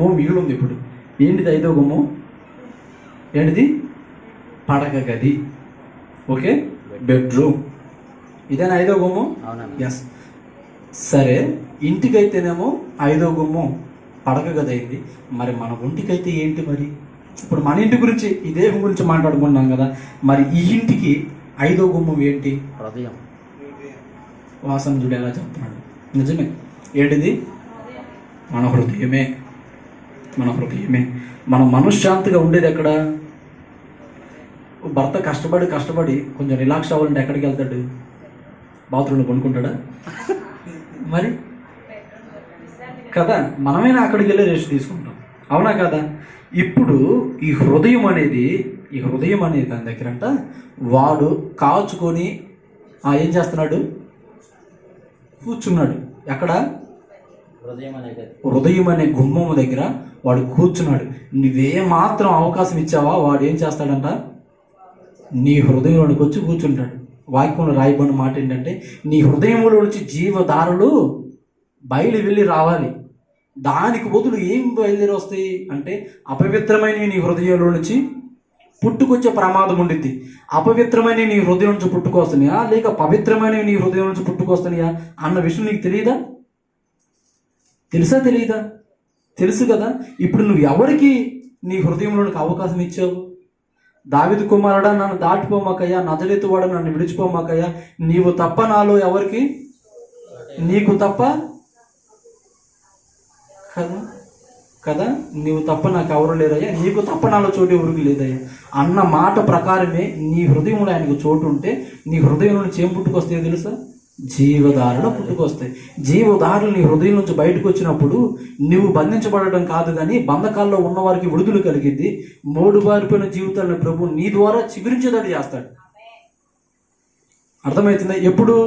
గుమ్మం మిగిలి ఉంది. ఇప్పుడు ఏంటిది 5వ గుమ్మం? ఏంటిది? పడక గది. Okay, bedroom. ఇదేనా 5వ గుమ్మం? ఎస్. సరే, ఇంటికైతేనేమో 5వ గుమ్మం పడక గది అయింది. మరి మన ఒంటికైతే ఏంటి? మరి ఇప్పుడు మన ఇంటి గురించి, ఈ దేహం గురించి మాట్లాడుకున్నాం కదా, మరి ఈ ఇంటికి 5వ గుమ్మం ఏంటి? హృదయం. వాసన చూడు ఎలా చెప్తున్నాడు. నిజమే. ఏంటిది? మన హృదయమే. మన హృదయమే. మనం మనశ్శాంతిగా ఉండేది ఎక్కడ? భర్త కష్టపడి కొంచెం రిలాక్స్ అవ్వాలంటే ఎక్కడికి వెళ్తాడు? బాత్రూంలో కొనుక్కుంటాడా? మరి కదా, మనమైనా అక్కడికి వెళ్ళి రెస్ట్ తీసుకుంటాం, అవునా కదా? ఇప్పుడు ఈ హృదయం అనేది దాని దగ్గరంట వాడు కాచుకొని ఏం చేస్తున్నాడు? కూర్చున్నాడు. ఎక్కడ? హృదయం అనే గుమ్మం దగ్గర వాడు కూర్చున్నాడు. నువ్వే మాత్రం అవకాశం ఇచ్చావా, వాడు ఏం చేస్తాడంట? నీ హృదయంలోనికి వచ్చి కూర్చుంటాడు. వాక్యంలో రాయబడిన మాట ఏంటంటే, నీ హృదయంలో నుంచి జీవధారలు బయలు వెళ్ళి రావాలి. దానికి బదులు ఏం బయలుదేరి వస్తాయి అంటే, అపవిత్రమైన నీ హృదయంలో నుంచి పుట్టుకొచ్చే ప్రమాదం ఉండిద్ది. అపవిత్రమైన నీ హృదయం నుంచి పుట్టుకొస్తున్నాయా, లేక పవిత్రమైన నీ హృదయం నుంచి పుట్టుకొస్తున్నాయా అన్న విషయం నీకు తెలియదా? తెలుసా? తెలియదా? తెలుసు కదా. ఇప్పుడు నువ్వు ఎవరికి నీ హృదయంలోనికి అవకాశం ఇచ్చావు? దావీదు కుమారుడా, నన్ను దాటిపోమాకయ్యా, నజరేతు వాడా, నన్ను విడిచిపోమాకయ్యా, నీవు తప్ప నాలో ఎవరికి? నీకు తప్ప కదా, నీవు తప్ప నాకు ఎవరు లేరయ్యా, నీకు తప్ప నాలో చోటు ఎవరికి లేదయ్యా అన్న మాట ప్రకారమే నీ హృదయంలో ఆయనకు చోటు ఉంటే, నీ హృదయం నుంచి ఏం పుట్టుకొస్తాయో తెలుసా? జీవధారలు పుట్టుకొస్తాయి. జీవధారలు నీ హృదయం నుంచి బయటకు వచ్చినప్పుడు నువ్వు బంధించబడడం కాదు, కానీ బంధకాల్లో ఉన్న వారికి విడుదల కలిగిద్ది. మోడుబారిపోయిన జీవితాలను ప్రభు నీ ద్వారా చిగురించేటట్టు చేస్తాడు. అర్థమవుతుందా? ఎప్పుడు?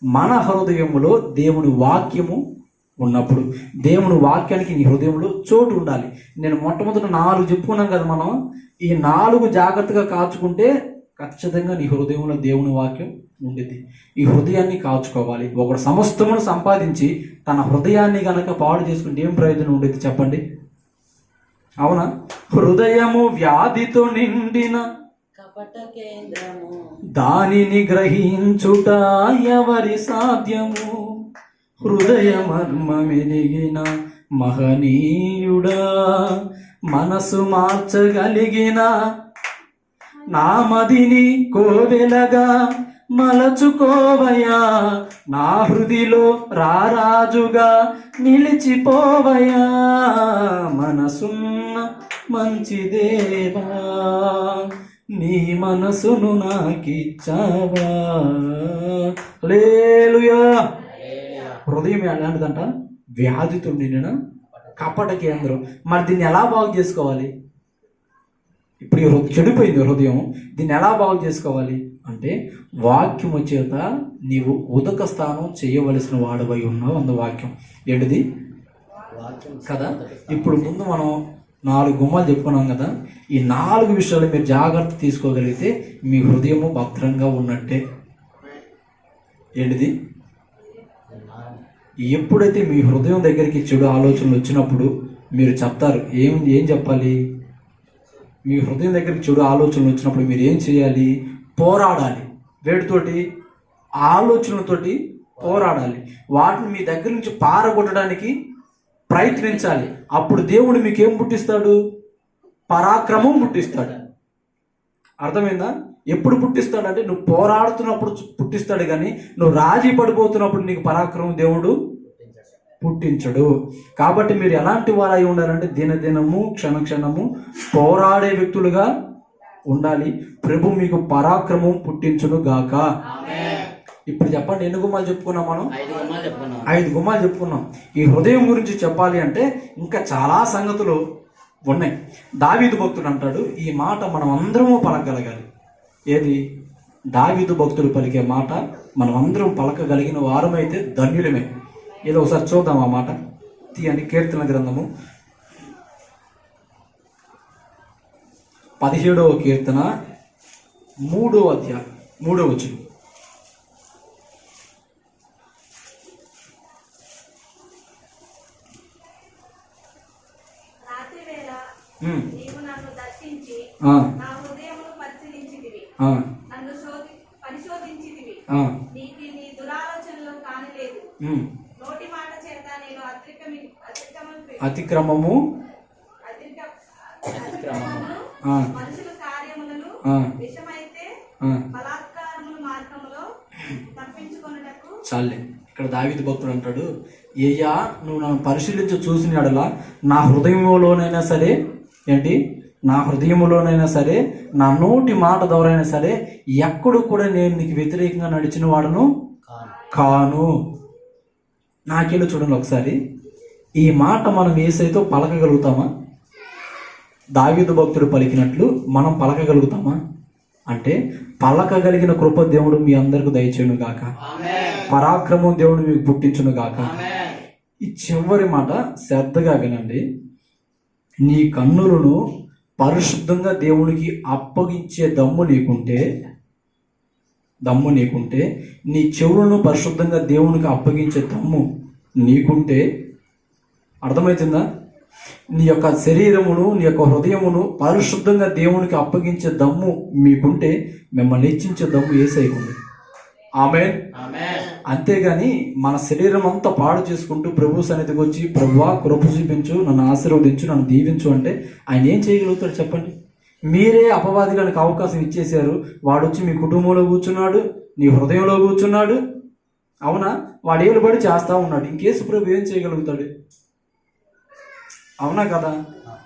మన హృదయంలో దేవుని వాక్యము ఉన్నప్పుడు. దేవుని వాక్యానికి నీ హృదయంలో చోటు ఉండాలి. నేను మొట్టమొదటి 4 చెప్పుకున్నాం కదా. మనం ఈ 4 జాగ్రత్తగా కాచుకుంటే ఖచ్చితంగా నీ హృదయంలో దేవుని వాక్యం ఉండేది. ఈ హృదయాన్ని కాచుకోవాలి. ఒకడు సమస్తమును సంపాదించి తన హృదయాన్ని గనక పాడు చేసుకుంటే ఏం ప్రయోజనం ఉండేది చెప్పండి? అవునా? హృదయము వ్యాధితో నిండిన కపట కేంద్రము, దానిని గ్రహించుట ఎవరి సాధ్యము? హృదయ మర్మమెరిగిన మహనీయుడా, మనసు మార్చగలిగిన నామదిని కోవెలగా మలచుకోవయా, నా హృదిలో రారాజుగా నిలిచిపోవయా, మనసున్న మంచి దేవా, నీ మనసును నాకిచ్చావా. హల్లెలూయా. హృదయం ఎలాంటిదంట? వ్యాధితో నిండిన కపట కేంద్రం. మరి దీన్ని ఎలా బాగు చేసుకోవాలి? ఇప్పుడు చెడిపోయింది హృదయం, దీన్ని ఎలా బాగు చేసుకోవాలి అంటే, వాక్యము చేత నీవు ఉదక స్నానం చేయవలసిన వాడవై ఉన్నావు అంద వాక్యం. ఏంటిది కదా? ఇప్పుడు ముందు మనం 4 గుమ్మాలు చెప్పుకున్నాం కదా. ఈ 4 విషయాలు మీరు జాగ్రత్త తీసుకోగలిగితే మీ హృదయము భద్రంగా ఉన్నట్టే. ఏంటిది? ఎప్పుడైతే మీ హృదయం దగ్గరికి చెడు ఆలోచనలు వచ్చినప్పుడు మీరు చెప్తారు, ఏం చెప్పాలి? మీ హృదయం దగ్గరికి చెడు ఆలోచనలు వచ్చినప్పుడు మీరు ఏం చేయాలి? పోరాడాలి. వేటితోటి? ఆలోచనలతోటి పోరాడాలి. వాటిని మీ దగ్గర నుంచి పారగొట్టడానికి ప్రయత్నించాలి. అప్పుడు దేవుడు మీకు ఏం పుట్టిస్తాడు? పరాక్రమం పుట్టిస్తాడు. అర్థమైందా? ఎప్పుడు పుట్టిస్తాడంటే నువ్వు పోరాడుతున్నప్పుడు పుట్టిస్తాడు, కానీ నువ్వు రాజీ పడిపోతున్నప్పుడు నీకు పరాక్రమం దేవుడు పుట్టించడు. కాబట్టి మీరు ఎలాంటి వారు అయి ఉండాలంటే దినదినము క్షణక్షణము పోరాడే వ్యక్తులుగా ఉండాలి. ప్రభు మీకు పరాక్రమం పుట్టించును గాక. ఇప్పుడు చెప్పండి, ఎన్ని గుమ్మాలు చెప్పుకున్నాం మనం? 5 గుమ్మాలు చెప్పుకున్నాం. ఈ హృదయం గురించి చెప్పాలి అంటే ఇంకా చాలా సంగతులు ఉన్నాయి. దావీదు భక్తుడు అంటాడు, ఈ మాట మనం అందరము పలకగలగాలి. ఏది? దావీదు భక్తుడు పలికే మాట మనం అందరం పలకగలిగిన వారమైతే ధన్యులమే. ఏదో ఒకసారి చూద్దాం ఆ మాట. తీయండి, కీర్తన గ్రంథము 17వ కీర్తన 3వ అధ్యాయం 3వ వచనం. నీవు నన్ను దర్శించి నా హృదయమును పరిశీలించితివి, నన్ను పరిశోధించితివి. నీకు నీ దురాలోచనలో కానిలేదు. నోటి మాట చేత నేను అతిక్రమము మనుషుల కార్యములను విషమైతే బలాత్కారముల మార్గములో తప్పించుకొనుటకు. చాలే, ఇక్కడ దావీదు భక్తుడు అంటాడు, ఏయ్యా నువ్వు నన్ను పరిశీలించి చూసిన యెడల నా హృదయంలోనైనా సరే నా హృదయంలోనైనా సరే నా నోటి మాట ద్వారైనా సరే ఎక్కడు కూడా నేను నీకు వ్యతిరేకంగా నడిచిన వాడను కాను. నాకెళ్ళి చూడండి ఒకసారి, ఈ మాట మనం యేసయ్యతో పలకగలుగుతామా? దావీదు భక్తుడు పలికినట్లు మనం పలకగలుగుతామా? అంటే పలకగలిగిన కృప దేవుడు మీ అందరికి దయచేయును గాక. పరాక్రమం దేవుడు మీకు పుట్టించును గాక. ఈ చివరి మాట శ్రద్ధగా వినండి. నీ కన్నులను పరిశుద్ధంగా దేవునికి అప్పగించే దమ్ము నీకుంటే నీ చెవులను పరిశుద్ధంగా దేవునికి అప్పగించే దమ్ము నీకుంటే, అర్థమవుతుందా? నీ యొక్క శరీరమును నీ యొక్క హృదయమును పరిశుద్ధంగా దేవునికి అప్పగించే దమ్ము మీకుంటే మిమ్మల్ని హెచ్చించే దమ్ము యేసయ్యకు ఉంది. ఆమేన్. అంతేగాని మన శరీరం అంతా పాడు చేసుకుంటూ ప్రభు సన్నిధికి వచ్చి ప్రభువా కృప చూపించు, నన్ను ఆశీర్వదించు, నన్ను దీవించు అంటే ఆయన ఏం చేయగలుగుతాడు చెప్పండి? మీరే అపవాదిగానికి అవకాశం ఇచ్చేశారు. వాడు వచ్చి మీ కుటుంబంలో కూర్చున్నాడు, నీ హృదయంలో కూర్చున్నాడు. అవునా? వాడు ఏలుబడి చేస్తా ఉన్నాడు. ఇంకేసు ప్రభు ఏం చేయగలుగుతాడు? అవునా కదా?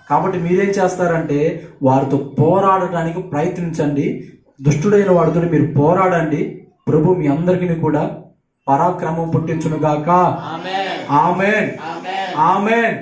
కాబట్టి మీరేం చేస్తారంటే వారితో పోరాడటానికి ప్రయత్నించండి. దుష్టుడైన వాడితో మీరు పోరాడండి. ప్రభు మీ అందరికీ కూడా పరాక్రమం పుట్టించును గాక. ఆమేన్. ఆమేన్. ఆమేన్.